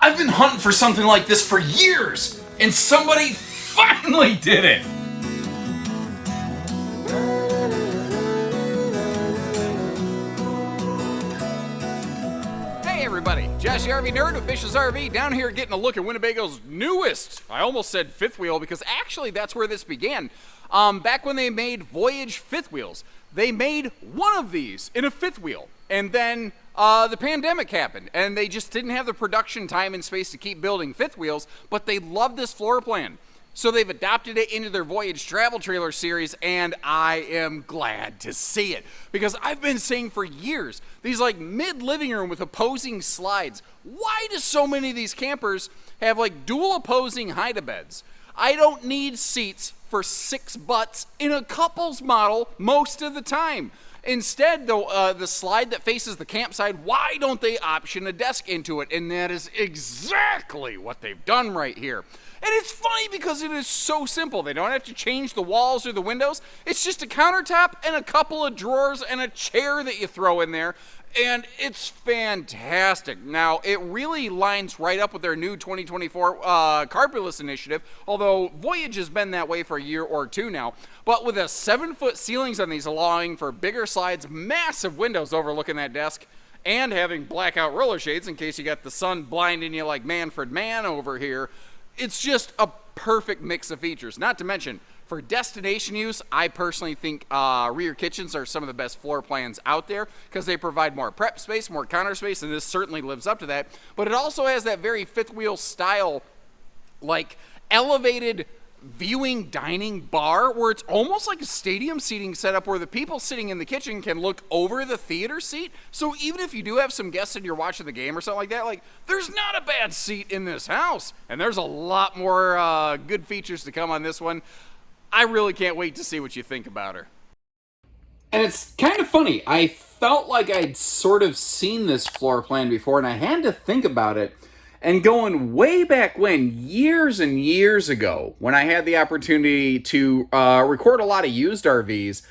I've been hunting for something like this for years, and somebody finally did it! Hey everybody, Josh the RV Nerd with Bish's RV, down here getting a look at Winnebago's newest, I almost said fifth wheel, because actually that's where this began. Back when they made Voyage fifth wheels, they made one of these in a fifth wheel, and then the pandemic happened, and they just didn't have the production time and space to keep building fifth wheels, but they loved this floor plan. So they've adopted it into their Voyage travel trailer series, and I am glad to see it. Because I've been saying for years, these like mid-living room with opposing slides, why do so many of these campers have like dual opposing hide-a-beds? I don't need seats for 6 butts in a couple's model most of the time. Instead, though, the slide that faces the campsite, why don't they option a desk into it? And that is exactly what they've done right here. And it's funny because it is so simple. They don't have to change the walls or the windows. It's just a countertop and a couple of drawers and a chair that you throw in there. And it's fantastic. Now, it really lines right up with their new 2024 carpetless initiative, although Voyage has been that way for a year or two now. But with a 7-foot ceilings on these, allowing for bigger slides, massive windows overlooking that desk, and having blackout roller shades in case you got the sun blinding you like Manfred Mann over here, it's just a perfect mix of features. Not to mention, for destination use, I personally think rear kitchens are some of the best floor plans out there because they provide more prep space, more counter space, and this certainly lives up to that. But it also has that very fifth wheel style, like elevated viewing dining bar where it's almost like a stadium seating setup where the people sitting in the kitchen can look over the theater seat. So even if you do have some guests and you're watching the game or something like that, like there's not a bad seat in this house. And there's a lot more good features to come on this one. I really can't wait to see what you think about her. And it's kind of funny. I felt like I'd sort of seen this floor plan before, and I had to think about it. And going way back when, years and years ago, when I had the opportunity to record a lot of used RVs,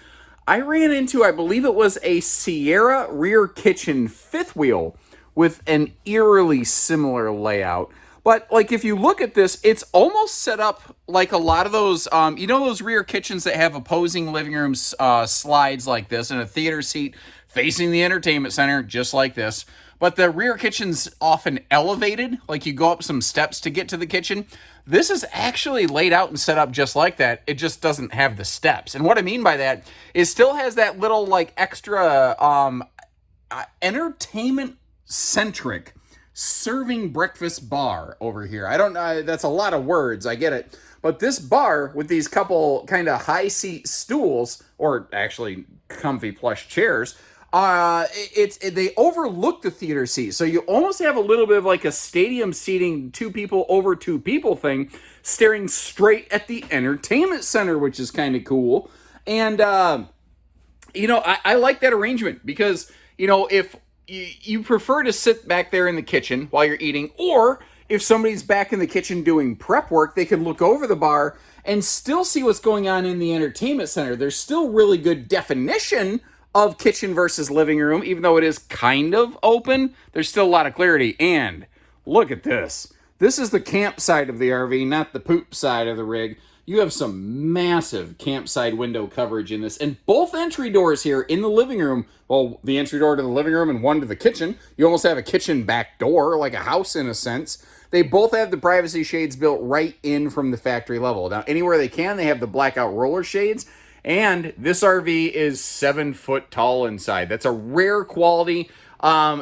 I ran into, I believe it was a Sierra rear kitchen fifth wheel with an eerily similar layout. But like if you look at this, it's almost set up like a lot of those, you know, those rear kitchens that have opposing living rooms slides like this and a theater seat facing the entertainment center, just like this. But the rear kitchen's often elevated, like you go up some steps to get to the kitchen. This is actually laid out and set up just like that. It just doesn't have the steps. And what I mean by that is still has that little like extra entertainment-centric serving breakfast bar over here. I don't know, that's a lot of words, I get it. But this bar with these couple kind of high seat stools, or actually comfy plush chairs, they overlook the theater seat, so you almost have a little bit of like a stadium seating 2 people over 2 people thing, staring straight at the entertainment center, which is kind of cool. And you know, I like that arrangement because, you know, if you prefer to sit back there in the kitchen while you're eating, or if somebody's back in the kitchen doing prep work, they can look over the bar and still see what's going on in the entertainment center. There's still really good definition of kitchen versus living room, even though it is kind of open, there's still a lot of clarity. And look at this. This is the camp side of the RV, not the poop side of the rig. You have some massive campsite window coverage in this. And both entry doors here in the living room, well, the entry door to the living room and one to the kitchen, you almost have a kitchen back door, like a house in a sense. They both have the privacy shades built right in from the factory level. Now, anywhere they can, they have the blackout roller shades. And this RV is 7 foot tall inside. That's a rare quality.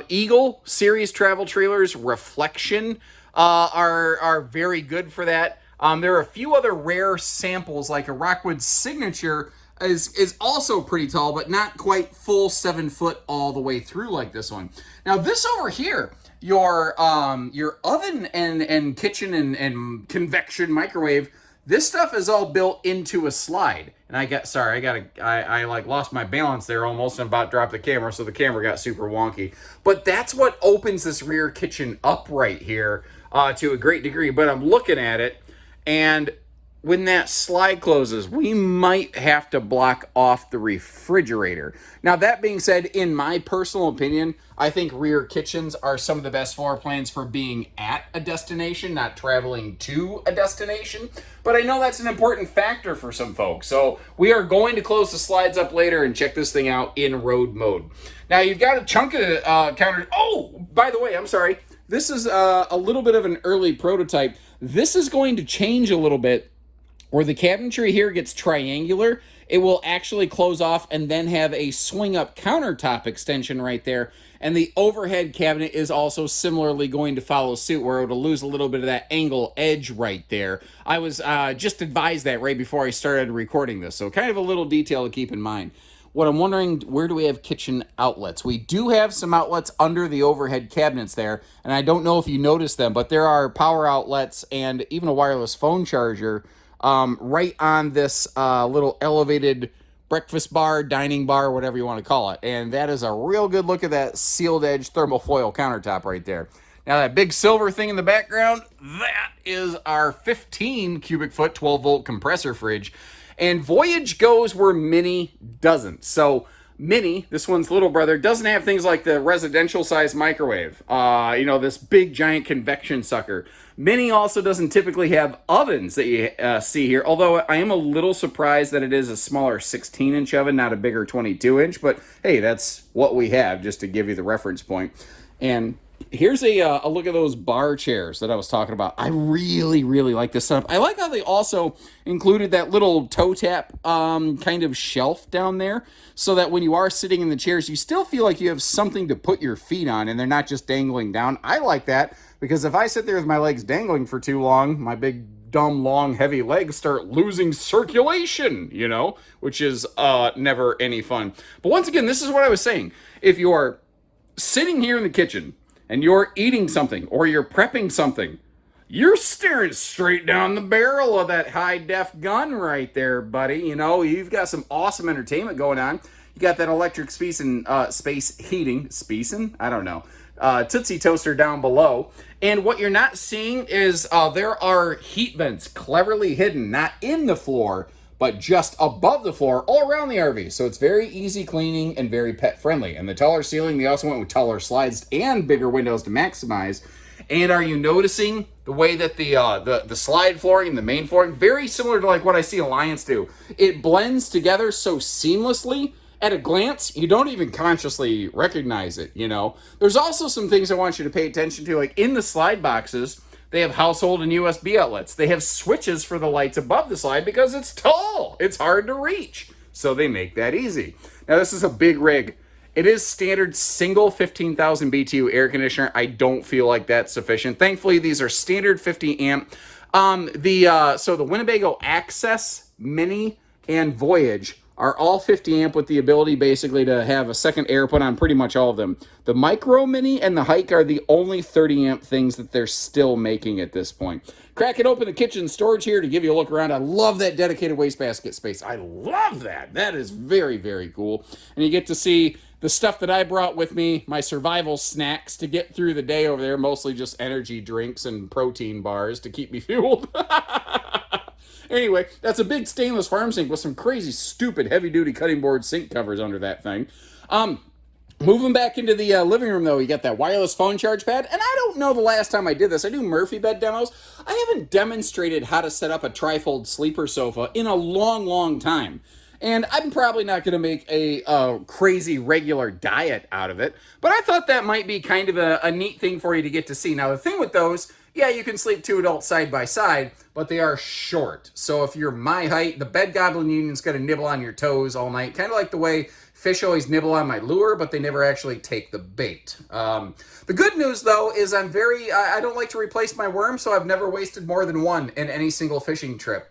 Eagle series travel trailers, reflection, are very good for that. There are a few other rare samples, like a Rockwood Signature is also pretty tall, but not quite full 7 foot all the way through like this one. Now this over here, your oven and kitchen and convection microwave, this stuff is all built into a slide. And I like lost my balance there almost and about dropped the camera, so the camera got super wonky. But that's what opens this rear kitchen up right here to a great degree. But I'm looking at it, and when that slide closes, we might have to block off the refrigerator. Now, that being said, in my personal opinion, I think rear kitchens are some of the best floor plans for being at a destination, not traveling to a destination. But I know that's an important factor for some folks. So we are going to close the slides up later and check this thing out in road mode. Now, you've got a chunk of counter. Oh, by the way, I'm sorry. This is a little bit of an early prototype. This is going to change a little bit. Where the cabinetry here gets triangular, it will actually close off and then have a swing-up countertop extension right there. And the overhead cabinet is also similarly going to follow suit, where it'll lose a little bit of that angle edge right there. I was just advised that right before I started recording this, so kind of a little detail to keep in mind. What I'm wondering, where do we have kitchen outlets? We do have some outlets under the overhead cabinets there, and I don't know if you noticed them, but there are power outlets and even a wireless phone charger right on this little elevated breakfast bar, dining bar, whatever you want to call it. And that is a real good look at that sealed edge thermal foil countertop right there. Now that big silver thing in the background, that is our 15 cubic foot 12 volt compressor fridge. And Voyage goes where Mini doesn't. So Mini, this one's little brother, doesn't have things like the residential size microwave, this big giant convection sucker. Mini also doesn't typically have ovens that you see here, although I am a little surprised that it is a smaller 16-inch oven, not a bigger 22-inch, but hey, that's what we have, just to give you the reference point. And here's a look at those bar chairs that I was talking about. I really, really like this setup. I like how they also included that little toe tap kind of shelf down there, so that when you are sitting in the chairs, you still feel like you have something to put your feet on and they're not just dangling down. I like that, because if I sit there with my legs dangling for too long, my big, dumb, long, heavy legs start losing circulation, which is never any fun. But once again, this is what I was saying. If you are sitting here in the kitchen and you're eating something or you're prepping something, you're staring straight down the barrel of that high-def gun right there, buddy. You've got some awesome entertainment going on. You got that electric space heating, I don't know, Tootsie Toaster down below. And what you're not seeing is there are heat vents cleverly hidden, not in the floor, but just above the floor all around the RV. So it's very easy cleaning and very pet friendly. And the taller ceiling, they also went with taller slides and bigger windows to maximize. And are you noticing the way that the slide flooring and the main flooring, very similar to like what I see Alliance do? It blends together so seamlessly. At a glance, you don't even consciously recognize it, There's also some things I want you to pay attention to, like in the slide boxes, they have household and USB outlets. They have switches for the lights above the slide because it's tall. It's hard to reach. So they make that easy. Now, this is a big rig. It is standard single 15,000 BTU air conditioner. I don't feel like that's sufficient. Thankfully, these are standard 50 amp. So the Winnebago Access, Mini, and Voyage are all 50 amp with the ability basically to have a second air put on pretty much all of them. The Micro Mini and the Hike are the only 30 amp things that they're still making at this point. Cracking open the kitchen storage here to give you a look around. I love that dedicated wastebasket space. I love that. That is very, very cool. And you get to see the stuff that I brought with me, my survival snacks to get through the day over there, mostly just energy drinks and protein bars to keep me fueled. Anyway, that's a big stainless farm sink with some crazy, stupid, heavy-duty cutting board sink covers under that thing. Moving back into the living room, though, you got that wireless phone charge pad. And I don't know the last time I did this. I do Murphy bed demos. I haven't demonstrated how to set up a trifold sleeper sofa in a long, long time. And I'm probably not going to make a crazy regular diet out of it. But I thought that might be kind of a neat thing for you to get to see. Now, the thing with those, yeah, you can sleep two adults side by side, but they are short. So if you're my height, the bed goblin union's going to nibble on your toes all night. Kind of like the way fish always nibble on my lure, but they never actually take the bait. The good news, though, is I don't like to replace my worm, so I've never wasted more than one in any single fishing trip.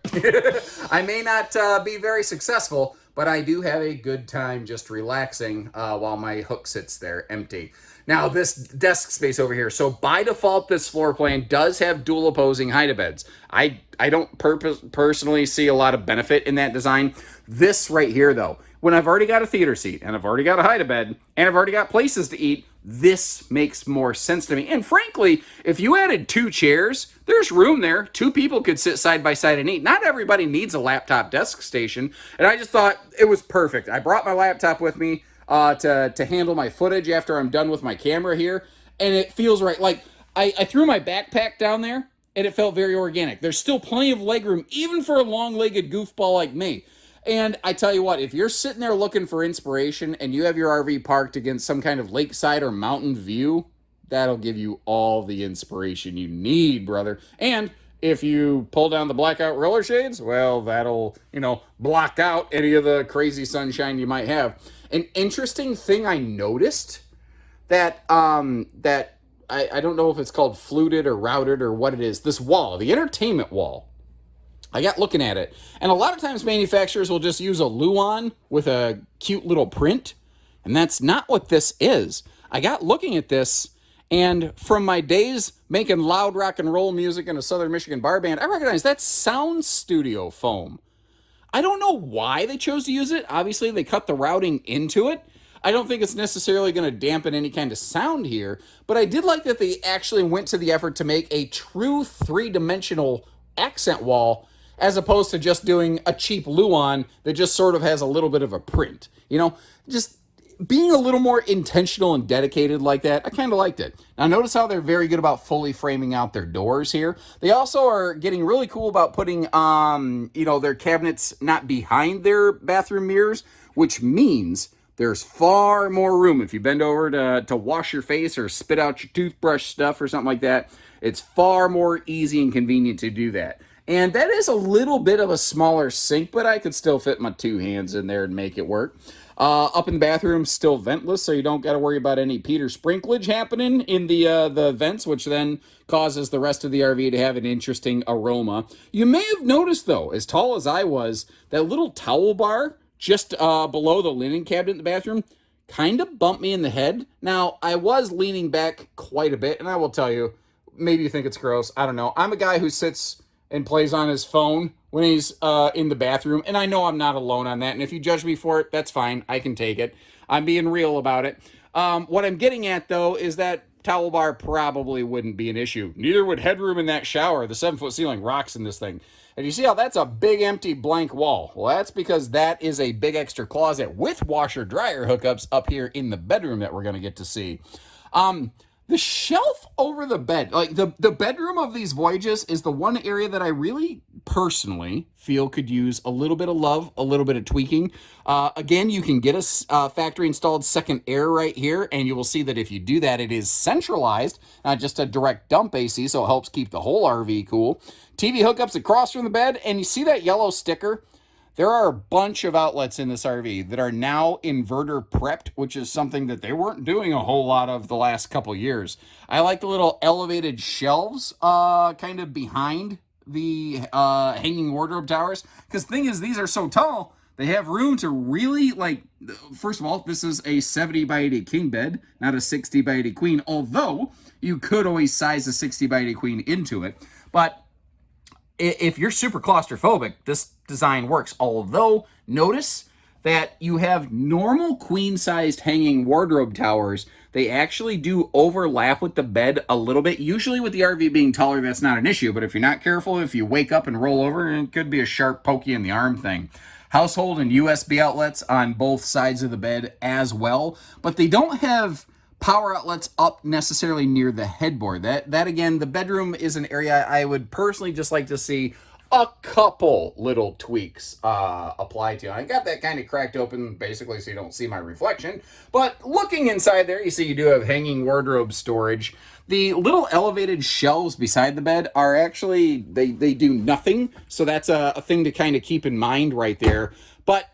I may not be very successful, but I do have a good time just relaxing while my hook sits there empty. Now, this desk space over here. So by default, this floor plan does have dual opposing hide-a-beds. I don't personally see a lot of benefit in that design. This right here, though, when I've already got a theater seat and I've already got a hide-a-bed and I've already got places to eat, this makes more sense to me. And frankly, if you added 2 chairs, there's room there. 2 people could sit side by side and eat. Not everybody needs a laptop desk station. And I just thought it was perfect. I brought my laptop with me to handle my footage after I'm done with my camera here. And it feels right. Like, I threw my backpack down there and it felt very organic. There's still plenty of leg room, even for a long-legged goofball like me. And I tell you what, if you're sitting there looking for inspiration and you have your RV parked against some kind of lakeside or mountain view, that'll give you all the inspiration you need, brother. And if you pull down the blackout roller shades, well, that'll, block out any of the crazy sunshine you might have. An interesting thing I noticed that I don't know if it's called fluted or routed or what it is, this wall, the entertainment wall. I got looking at it, and a lot of times manufacturers will just use a Luan with a cute little print, and that's not what this is. I got looking at this, and from my days making loud rock and roll music in a Southern Michigan bar band, I recognize that's sound studio foam. I don't know why they chose to use it. Obviously, they cut the routing into it. I don't think it's necessarily going to dampen any kind of sound here, but I did like that they actually went to the effort to make a true 3-dimensional accent wall as opposed to just doing a cheap Luan that just sort of has a little bit of a print. Just being a little more intentional and dedicated like that, I kind of liked it. Now notice how they're very good about fully framing out their doors here. They also are getting really cool about putting, their cabinets not behind their bathroom mirrors, which means there's far more room. If you bend over to wash your face or spit out your toothbrush stuff or something like that, it's far more easy and convenient to do that. And that is a little bit of a smaller sink, but I could still fit my 2 hands in there and make it work. Up in the bathroom, still ventless, so you don't got to worry about any Peter sprinklage happening in the vents, which then causes the rest of the RV to have an interesting aroma. You may have noticed, though, as tall as I was, that little towel bar just below the linen cabinet in the bathroom kind of bumped me in the head. Now, I was leaning back quite a bit, and I will tell you, maybe you think it's gross. I don't know. I'm a guy who sits and plays on his phone when he's in the bathroom, and I know I'm not alone on that, and if you judge me for it, that's fine. I can take it. I'm being real about it. What I'm getting at, though, is that towel bar probably wouldn't be an issue. Neither would headroom in that shower. The 7-foot ceiling rocks in this thing. And you see how that's a big empty blank wall? Well, that's because that is a big extra closet with washer-dryer hookups up here in the bedroom that we're going to get to see. The shelf over the bed, like the bedroom of these Voyages is the one area that I really personally feel could use a little bit of love, a little bit of tweaking. Again, you can get a factory installed second air right here, and you will see that if you do that, it is centralized, not just a direct dump AC, so it helps keep the whole RV cool. TV hookups across from the bed, and you see that yellow sticker? There are a bunch of outlets in this RV that are now inverter prepped, which is something that they weren't doing a whole lot of the last couple years. I like the little elevated shelves kind of behind the hanging wardrobe towers, because the thing is, these are so tall, they have room to really, first of all, this is a 70 by 80 king bed, not a 60 by 80 queen, although you could always size a 60 by 80 queen into it. But if you're super claustrophobic, this design works. Although, notice that you have normal queen-sized hanging wardrobe towers. They actually do overlap with the bed a little bit. Usually with the RV being taller, that's not an issue. But if you're not careful, if you wake up and roll over, it could be a sharp pokey in the arm thing. Household and USB outlets on both sides of the bed as well. But they don't have power outlets up necessarily near the headboard. That again, the bedroom is an area I would personally just like to see a couple little tweaks apply to. I got that kind of cracked open basically so you don't see my reflection. But looking inside there, you see you do have hanging wardrobe storage. The little elevated shelves beside the bed are actually, they do nothing. So that's a thing to kind of keep in mind right there. But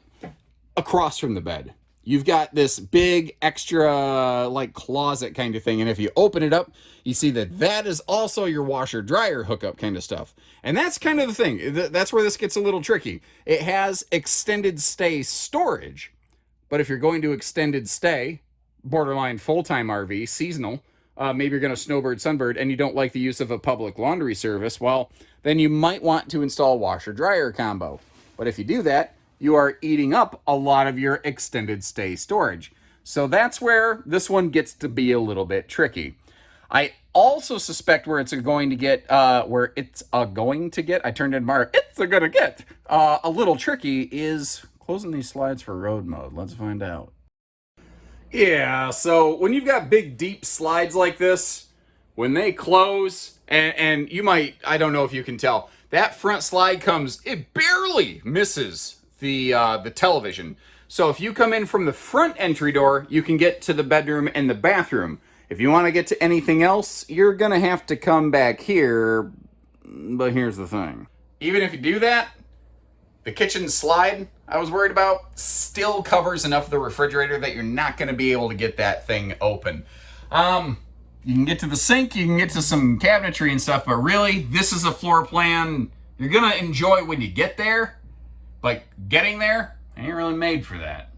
across from the bed, you've got this big extra closet kind of thing. And if you open it up, you see that is also your washer dryer hookup kind of stuff. And that's kind of the thing. That's where this gets a little tricky. It has extended stay storage. But if you're going to extended stay, borderline full-time RV, seasonal, maybe you're going to snowbird, sunbird, and you don't like the use of a public laundry service, well, then you might want to install washer dryer combo. But if you do that, you are eating up a lot of your extended stay storage. So that's where this one gets to be a little bit tricky. I also suspect where it's going to get, I turned in my, it's going to get a little tricky is closing these slides for road mode. Let's find out. Yeah, so when you've got big, deep slides like this, when they close, and you might, I don't know if you can tell, that front slide comes, it barely misses the television. So if you come in from the front entry door, you can get to the bedroom and the bathroom. If you want to get to anything else, you're going to have to come back here, but here's the thing. Even if you do that, the kitchen slide I was worried about still covers enough of the refrigerator that you're not going to be able to get that thing open. You can get to the sink, you can get to some cabinetry and stuff, but really, this is a floor plan you're going to enjoy when you get there, but getting there ain't really made for that.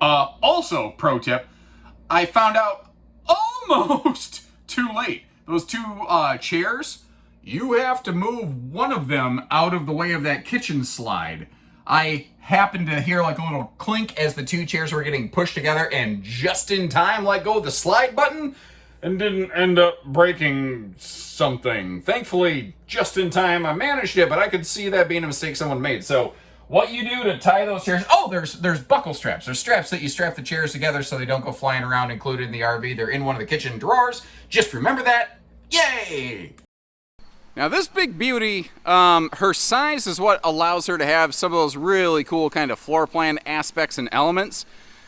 Also, pro tip, I found out almost too late. Those two chairs, you have to move one of them out of the way of that kitchen slide. I happened to hear like a little clink as the two chairs were getting pushed together, and just in time let go of the slide button and didn't end up breaking something. Thankfully, just in time I managed it, but I could see that being a mistake someone made. So what you do to tie those chairs, there's buckle straps. There's straps that you strap the chairs together so they don't go flying around, included in the RV. They're in one of the kitchen drawers. Just remember that. Yay! Now this big beauty, her size is what allows her to have some of those really cool kind of floor plan aspects and elements,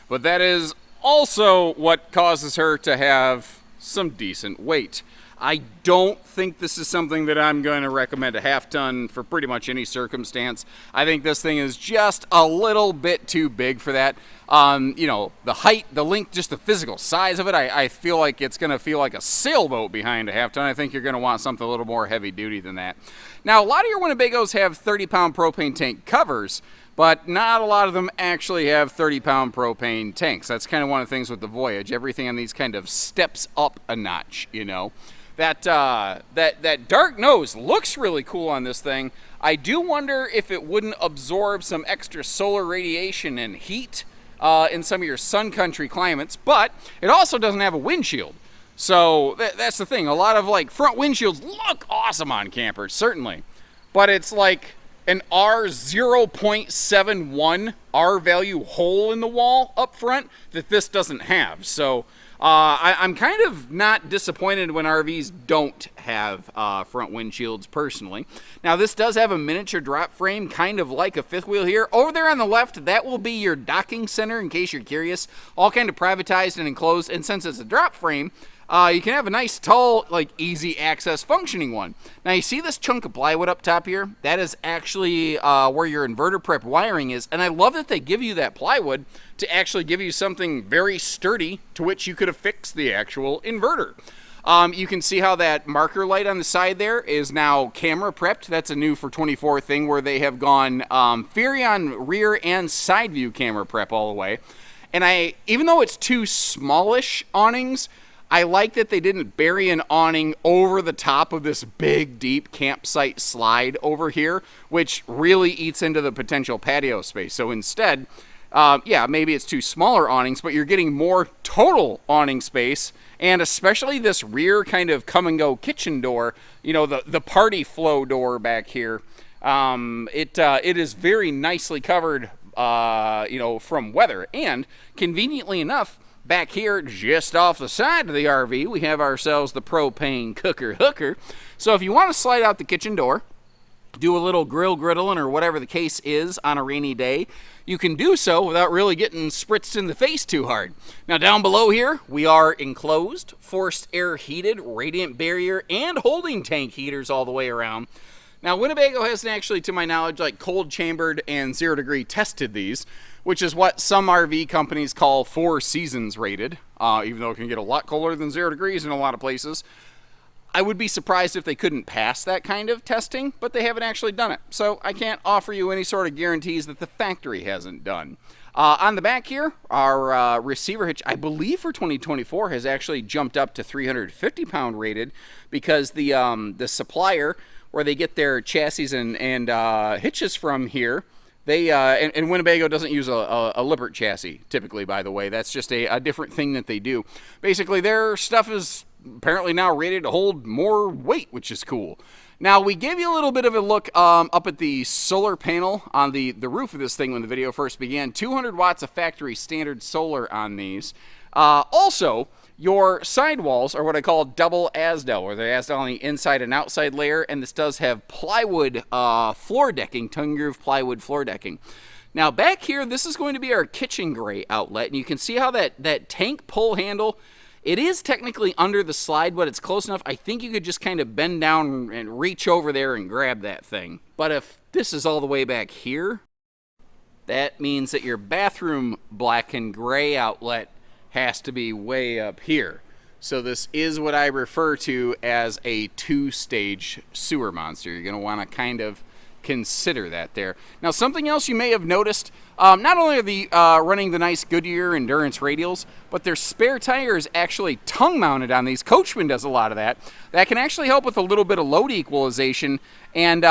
but that is also what causes her to have some decent weight. I don't think this is something that I'm going to recommend a half ton for pretty much any circumstance. I think this thing is just a little bit too big for that. The height, the length, just the physical size of it, I feel like it's going to feel like a sailboat behind a half ton. I think you're going to want something a little more heavy duty than that. Now, a lot of your Winnebagos have 30-pound propane tank covers, but not a lot of them actually have 30-pound propane tanks. That's kind of one of the things with the Voyage. Everything on these kind of steps up a notch, you know. That dark nose looks really cool on this thing. I do wonder if it wouldn't absorb some extra solar radiation and heat in some of your sun country climates, but it also doesn't have a windshield. So that's the thing. A lot of like front windshields look awesome on campers, certainly, but it's like an R0.71 R value hole in the wall up front that this doesn't have. So I'm kind of not disappointed when RVs don't have front windshields personally. Now this does have a miniature drop frame, kind of like a fifth wheel here. Over there on the left, that will be your docking center in case you're curious. All kind of privatized and enclosed, and since it's a drop frame, you can have a nice, tall, like easy access functioning one. Now you see this chunk of plywood up top here? That is actually where your inverter prep wiring is, and I love that they give you that plywood to actually give you something very sturdy to which you could affix the actual inverter. You can see how that marker light on the side there is now camera prepped. That's a new for 24 thing where they have gone Furrion rear and side view camera prep all the way. And even though it's two smallish awnings, I like that they didn't bury an awning over the top of this big, deep campsite slide over here, which really eats into the potential patio space. So instead, maybe it's two smaller awnings, but you're getting more total awning space, and especially this rear kind of come-and-go kitchen door, the party flow door back here. It is very nicely covered, from weather, and conveniently enough, back here, just off the side of the RV, we have ourselves the propane cooker hooker. So if you want to slide out the kitchen door, do a little griddling or whatever the case is on a rainy day, you can do so without really getting spritzed in the face too hard. Now down below here, we are enclosed, forced air heated, radiant barrier, and holding tank heaters all the way around. Now Winnebago hasn't actually, to my knowledge, like cold chambered and 0 degree tested these, which is what some RV companies call 4 seasons rated, even though it can get a lot colder than 0 degrees in a lot of places. I would be surprised if they couldn't pass that kind of testing, but they haven't actually done it. So I can't offer you any sort of guarantees that the factory hasn't done. On the back here, our receiver hitch, I believe for 2024, has actually jumped up to 350 pound rated because the supplier where they get their chassis and hitches from here, They and Winnebago doesn't use a Lippert chassis typically, by the way. That's just a different thing that they do. Basically, their stuff is apparently now rated to hold more weight, which is cool. Now, we gave you a little bit of a look up at the solar panel on the roof of this thing when the video first began. 200 watts of factory standard solar on these. Also, your sidewalls are what I call double Asdel, where they're Asdel on the inside and outside layer, and this does have plywood floor decking, tongue-groove plywood floor decking. Now, back here, this is going to be our kitchen gray outlet, and you can see how that tank pull handle, it is technically under the slide, but it's close enough. I think you could just kind of bend down and reach over there and grab that thing. But if this is all the way back here, that means that your bathroom black and gray outlet has to be way up here. So this is what I refer to as a two-stage sewer monster. You're going to want to kind of consider that there. Now, something else you may have noticed, not only are they running the nice Goodyear Endurance radials, but their spare tire is actually tongue-mounted on these. Coachman does a lot of that. That can actually help with a little bit of load equalization, and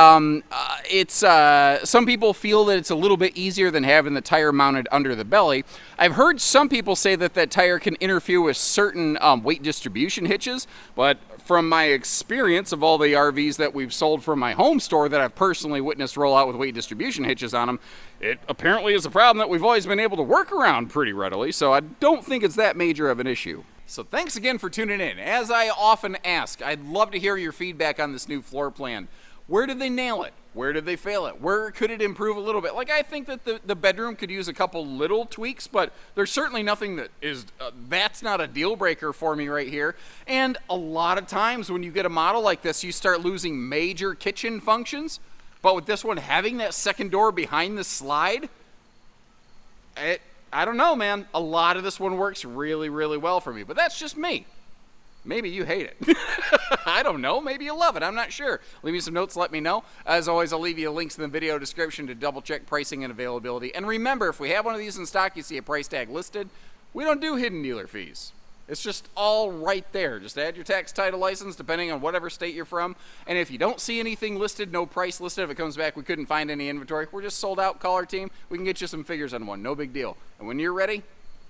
some people feel that it's a little bit easier than having the tire mounted under the belly. I've heard some people say that tire can interfere with certain weight distribution hitches, but from my experience of all the RVs that we've sold from my home store that I've personally witnessed roll out with weight distribution hitches on them, it apparently is a problem that we've always been able to work around pretty readily, so I don't think it's that major of an issue. So thanks again for tuning in. As I often ask, I'd love to hear your feedback on this new floor plan. Where did they nail it? Where did they fail it? Where could it improve a little bit? Like, I think that the bedroom could use a couple little tweaks, but there's certainly nothing that is, that's not a deal breaker for me right here. And a lot of times when you get a model like this, you start losing major kitchen functions. But with this one having that second door behind the slide, I don't know, man. A lot of this one works really, really well for me, but that's just me. Maybe you hate it. I don't know. Maybe you love it. I'm not sure. Leave me some notes. Let me know. As always, I'll leave you links in the video description to double check pricing and availability. And remember, if we have one of these in stock, you see a price tag listed, we don't do hidden dealer fees. It's just all right there. Just add your tax title license depending on whatever state you're from. And if you don't see anything listed, no price listed, if it comes back we couldn't find any inventory, we're just sold out. Call our team. We can get you some figures on one. No big deal. And when you're ready,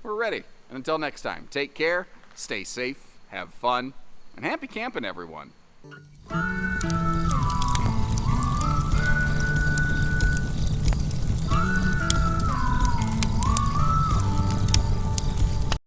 we're ready. And until next time, take care, stay safe, have fun, and happy camping, everyone.